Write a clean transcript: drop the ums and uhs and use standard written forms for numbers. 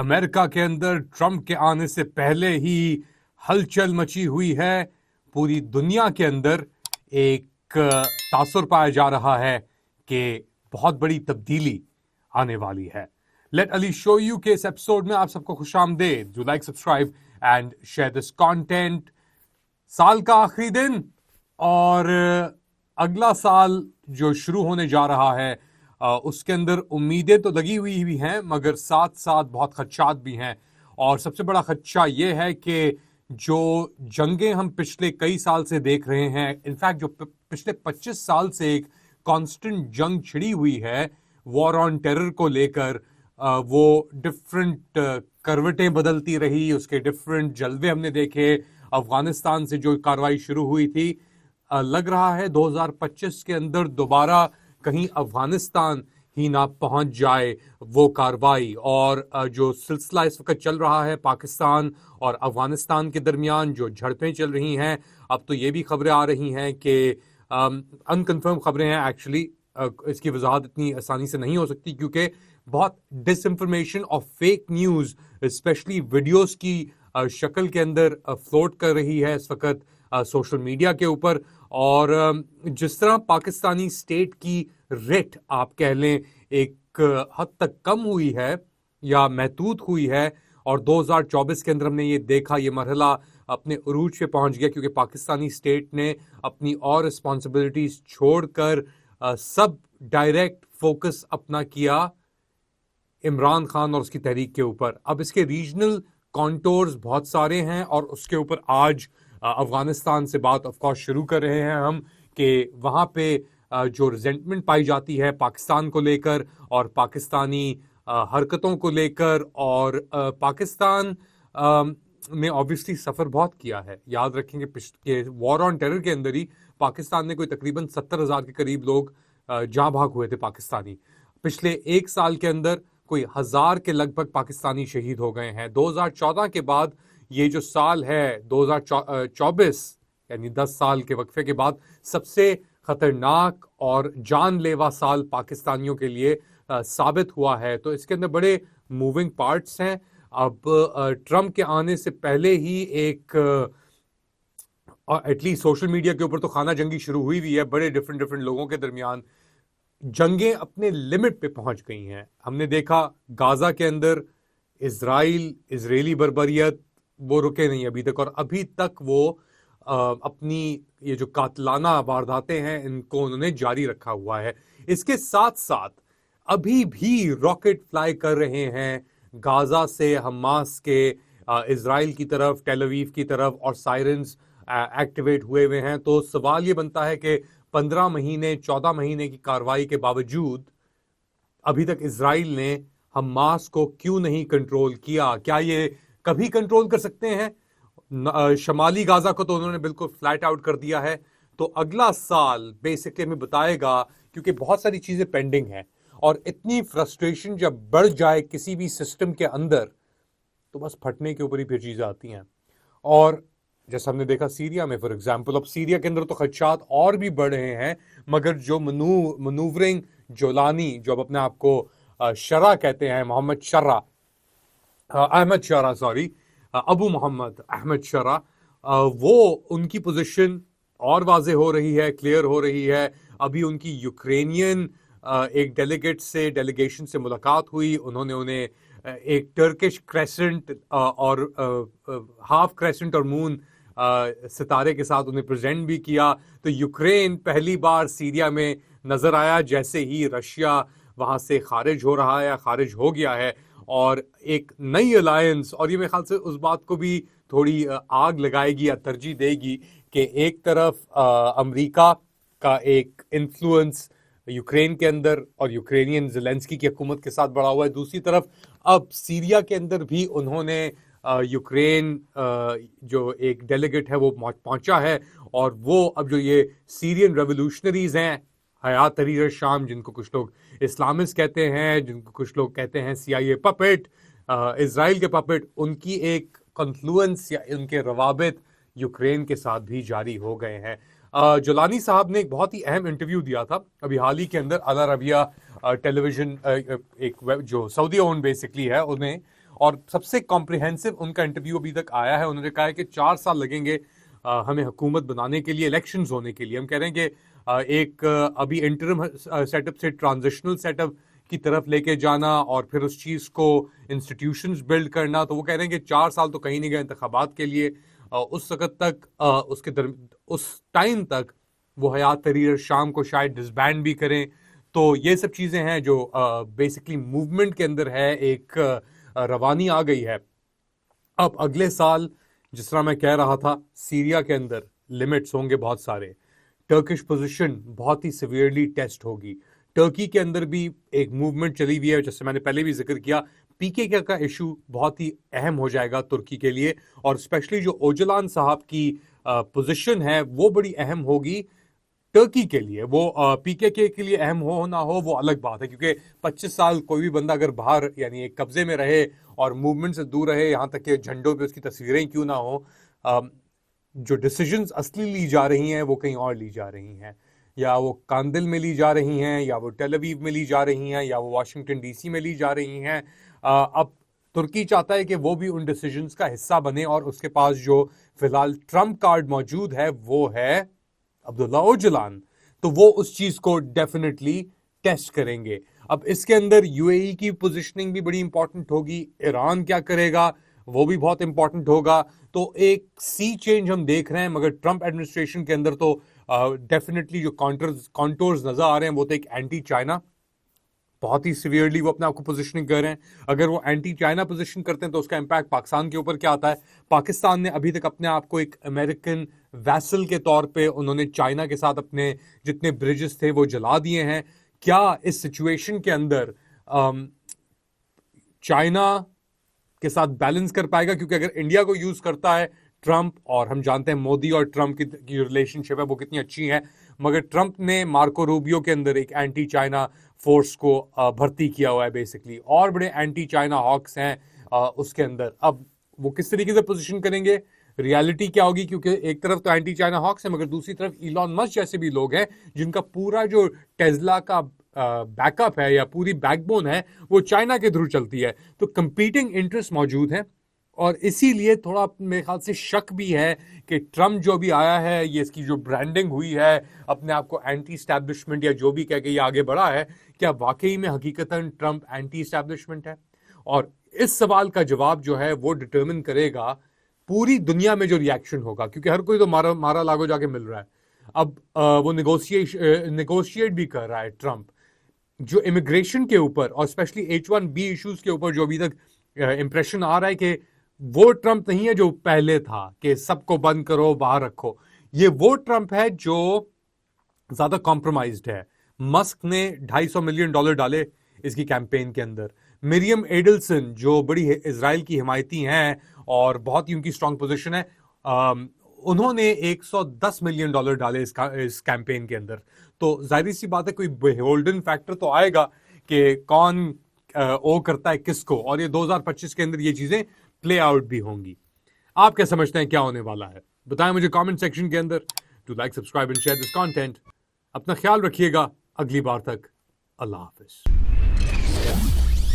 America के अंदर Trump के आने से पहले ही हलचल मची हुई है। पूरी दुनिया के अंदर एक तासुर पाया जा रहा है कि बहुत बड़ी तब्दीली आने वाली है। लेट अली शो यू के इस एपिसोड में आप सबको खुशामदेद। Do like, subscribe and share this content. साल का आखिरी दिन और अगला साल जो शुरू होने जा रहा है उसके अंदर उम्मीदें तो लगी हुई भी हैं, मगर साथ साथ बहुत खदशात भी हैं। और सबसे बड़ा खदशा ये है कि जो जंगें हम पिछले कई साल से देख रहे हैं, इनफैक्ट जो पिछले 25 साल से एक कांस्टेंट जंग छिड़ी हुई है वॉर ऑन टेरर को लेकर, वो डिफरेंट करवटें बदलती रही, उसके डिफरेंट जलवे हमने देखे। अफगानिस्तान से जो कार्रवाई शुरू हुई थी, लग रहा है 2025 के अंदर दोबारा कहीं अफगानिस्तान ही ना पहुंच जाए वो कार्रवाई। और जो सिलसिला इस वक्त चल रहा है पाकिस्तान और अफगानिस्तान के दरमियान, जो झड़पें चल रही हैं, अब तो ये भी खबरें आ रही हैं कि अनकन्फर्म खबरें हैं एक्चुअली, इसकी वजाहत इतनी आसानी से नहीं हो सकती क्योंकि बहुत डिसइंफॉर्मेशन और फेक न्यूज़ स्पेशली वीडियोस की शक्ल के अंदर फ्लोट कर रही है इस वक्त सोशल मीडिया के ऊपर। और जिस तरह पाकिस्तानी स्टेट की रेट आप कह लें एक हद तक कम हुई है या महदूद हुई है, और 2024 के अंदर हमने ये देखा, ये मरहला अपने उरूज पे पहुंच गया क्योंकि पाकिस्तानी स्टेट ने अपनी और रिस्पॉन्सिबिलिटीज छोड़कर सब डायरेक्ट फोकस अपना किया इमरान खान और उसकी तहरीक के ऊपर। अब इसके रीजनल कॉन्टोर्स बहुत सारे हैं और उसके ऊपर आज अफगानिस्तान से बात ऑफ कोर्स शुरू कर रहे हैं हम कि वहाँ पे जो रिजेंटमेंट पाई जाती है पाकिस्तान को लेकर और पाकिस्तानी हरकतों को लेकर, और पाकिस्तान ने ऑब्वियसली सफ़र बहुत किया है। याद रखेंगे पिछले वॉर ऑन टेरर के अंदर ही पाकिस्तान ने कोई तकरीबन 70,000 के करीब लोग जहाँ भाग हुए थे पाकिस्तानी। पिछले एक साल के अंदर कोई 1000 के लगभग पाकिस्तानी शहीद हो गए हैं। 2014 के बाद ये जो साल है 2024 यानी 10 साल के वक्फे के बाद सबसे खतरनाक और जानलेवा साल पाकिस्तानियों के लिए साबित हुआ है। तो इसके अंदर बड़े मूविंग पार्ट्स हैं। अब ट्रंप के आने से पहले ही एक एटलीस्ट सोशल मीडिया के ऊपर तो खाना जंगी शुरू हुई भी है, बड़े डिफरेंट लोगों के दरमियान जंगें अपने लिमिट पे पहुंच गई हैं। हमने देखा गाजा के अंदर इजरायली बर्बरियत वो रुके नहीं अभी तक, और अभी तक वो अपनी ये जो कातलाना वारदातें हैं इनको उन्होंने जारी रखा हुआ है। इसके साथ साथ अभी भी रॉकेट फ्लाई कर रहे हैं गाजा से हमास के इजराइल की तरफ, टेल अवीव की तरफ, और सायरन्स एक्टिवेट हुए हैं। तो सवाल ये बनता है कि 15 महीने 14 महीने की कार्रवाई के बावजूद अभी तक इजराइल ने हमास को क्यों नहीं कंट्रोल किया? क्या ये कभी कंट्रोल कर सकते हैं? शमाली गाजा को तो उन्होंने बिल्कुल फ्लैट आउट कर दिया है। तो अगला साल बेसिकली हमें बताएगा, क्योंकि बहुत सारी चीजें पेंडिंग हैं और इतनी फ्रस्ट्रेशन जब बढ़ जाए किसी भी सिस्टम के अंदर तो बस फटने के ऊपर ही फिर चीजें आती हैं। और जैसा हमने देखा सीरिया में फॉर एग्जाम्पल, अब सीरिया के अंदर तो खदशात और भी बढ़ रहे हैं, मगर जो मनूवरिंग जोलानी, जो अब अपने आप को शरा कहते हैं, अबू मोहम्मद अहमद शरा, वो उनकी पोजीशन और वाजे हो रही है, क्लियर हो रही है। अभी उनकी यूक्रेनियन एक डेलीगेशन से मुलाकात हुई। उन्होंने उन्हें एक टर्किश क्रेसेंट और हाफ क्रेसेंट और मून सितारे के साथ उन्हें प्रेजेंट भी किया। तो यूक्रेन पहली बार सीरिया में नजर आया जैसे ही रशिया वहां से खारिज हो रहा है या खारिज हो गया है, और एक नई अलायंस। और ये मेरे ख्याल से उस बात को भी थोड़ी आग लगाएगी या तरजीह देगी कि एक तरफ अमेरिका का एक इन्फ्लुएंस यूक्रेन के अंदर और यूक्रेनियन ज़ेलेंस्की की हुकूमत के साथ बढ़ा हुआ है, दूसरी तरफ अब सीरिया के अंदर भी उन्होंने यूक्रेन जो एक डेलीगेट है वो पहुंचा है, और वो अब जो ये सीरियन रेवोल्यूशनरीज हैं, हयात तहरीर शाम, जिनको कुछ लोग इस्लामिस्ट कहते हैं, जिनको कुछ लोग कहते हैं CIA पपेट, इजराइल के पपेट, उनकी एक कन्फ्लुएंस या उनके रवाबित यूक्रेन के साथ भी जारी हो गए हैं। जोलानी साहब ने एक बहुत ही अहम इंटरव्यू दिया था अभी हाल ही के अंदर, अल अरबिया टेलीविजन, एक जो सऊदी ओन बेसिकली है उन्हें, और सबसे कॉम्प्रिहेंसिव उनका इंटरव्यू अभी तक आया है। उन्होंने कहा है कि 4 साल लगेंगे हमें हुकूमत बनाने के लिए, इलेक्शंस होने के लिए। हम कह रहे हैं कि एक अभी इंटरम सेटअप से ट्रांजिशनल सेटअप की तरफ लेके जाना और फिर उस चीज़ को इंस्टीट्यूशंस बिल्ड करना, तो वो कह रहे हैं कि 4 साल तो कहीं नहीं गए इंतखाबात के लिए। उस वक्त तक उस टाइम तक वो हयात तहरीर शाम को शायद डिसबैंड भी करें। तो ये सब चीज़ें हैं जो बेसिकली मूवमेंट के अंदर है, एक रवानी आ गई है। अब अगले साल जिस तरह मैं कह रहा था, सीरिया के अंदर लिमिट्स होंगे बहुत सारे, टर्किश पोजीशन बहुत ही सिवियरली टेस्ट होगी। टर्की के अंदर भी एक मूवमेंट चली हुई है, जैसे मैंने पहले भी जिक्र किया। पीकेके का इशू बहुत ही अहम हो जाएगा तुर्की के लिए, और स्पेशली जो ओजलान साहब की पोजीशन है वो बड़ी अहम होगी टर्की के लिए। वो पीकेके के लिए अहम हो ना हो वो अलग बात है, क्योंकि 25 साल कोई भी बंदा अगर बाहर यानी एक कब्जे में रहे और मूवमेंट से दूर रहे, यहाँ तक कि झंडों पे उसकी तस्वीरें क्यों ना हो, जो डिसीजंस असली ली जा रही हैं वो कहीं और ली जा रही हैं, या वो कांदिल में ली जा रही हैं, या वो टेल अवीव में ली जा रही हैं, या वो वाशिंगटन डीसी में ली जा रही हैं। अब तुर्की चाहता है कि वो भी उन डिसीजंस का हिस्सा बने, और उसके पास जो फिलहाल ट्रम्प कार्ड मौजूद है वो है अब्दुल्ला ओजलान। तो वो उस चीज को डेफिनेटली टेस्ट करेंगे। अब इसके अंदर यूएई की पोजीशनिंग भी बड़ी इंपॉर्टेंट होगी, ईरान क्या करेगा वो भी बहुत इंपॉर्टेंट होगा। तो एक सी चेंज हम देख रहे हैं, मगर ट्रंप एडमिनिस्ट्रेशन के अंदर तो डेफिनेटली जो कॉन्टोर्स नजर आ रहे हैं वो तो एक एंटी चाइना, बहुत ही सिवियरली वो अपने आप को पोजिशनिंग कर रहे हैं। अगर वो एंटी चाइना पोजिशन करते हैं तो उसका इम्पैक्ट पाकिस्तान के ऊपर क्या आता है। पाकिस्तान ने अभी तक अपने आप को एक अमेरिकन वैसल के तौर पे उन्होंने चाइना के साथ अपने जितने ब्रिजेस थे वो जला दिए हैं। क्या इस सिचुएशन के अंदर चाइना के साथ बैलेंस कर पाएगा? क्योंकि अगर इंडिया को यूज करता है ट्रंप, और हम जानते हैं मोदी और ट्रंप की रिलेशनशिप है वो कितनी अच्छी है, मगर ट्रंप ने मार्को रूबियो के अंदर एक एंटी चाइना फोर्स को भर्ती किया हुआ है बेसिकली, और बड़े एंटी चाइना हॉक्स हैं उसके अंदर। अब वो किस तरीके से पोजीशन करेंगे, रियलिटी क्या होगी? क्योंकि एक तरफ तो एंटी चाइना हॉक्स है, मगर दूसरी तरफ इलॉन मस्क जैसे भी लोग हैं जिनका पूरा जो टेस्ला का बैकअप है या पूरी बैकबोन है वो चाइना के थ्रू चलती है। तो कंपीटिंग इंटरेस्ट मौजूद है, और इसीलिए थोड़ा मेरे ख्याल से शक भी है कि ट्रम्प जो भी आया है, ये इसकी जो ब्रांडिंग हुई है, अपने आप को एंटी स्टैब्लिशमेंट या जो भी कह के ये आगे बढ़ा है, क्या वाकई में हकीकतन ट्रम्प एंटी स्टैब्लिशमेंट है? और इस सवाल का जवाब जो है वो डिटर्मिन करेगा पूरी दुनिया में जो रिएक्शन होगा, क्योंकि हर कोई तो मारा लागो जाके मिल रहा है। अब वो नेगोशिएट भी कर रहा है ट्रम्प, जो इमिग्रेशन के ऊपर और स्पेशली H1B इश्यूज के ऊपर जो अभी तक इंप्रेशन आ रहा है कि वो ट्रंप नहीं है जो पहले था कि सबको बंद करो बाहर रखो। ये वो ट्रंप है जो ज्यादा कॉम्प्रोमाइज्ड है। मस्क ने $250 मिलियन डाले इसकी कैंपेन के अंदर। मिरियम एडल्सन जो बड़ी इजराइल की हिमायती हैं और बहुत ही उनकी स्ट्रांग पोजीशन है, उन्होंने $110 मिलियन डाले इस कैंपेन के अंदर। तो जाहिर सी बात है कोई बेहोल्डन फैक्टर तो आएगा कि कौन ओ करता है किसको, और ये 2025 के अंदर ये चीजें प्ले आउट भी होंगी। आप क्या समझते हैं क्या होने वाला है? बताएं मुझे कमेंट सेक्शन के अंदर। To like, subscribe and share this content. अपना ख्याल रखिएगा, अगली बार तक अल्लाह हाफिज।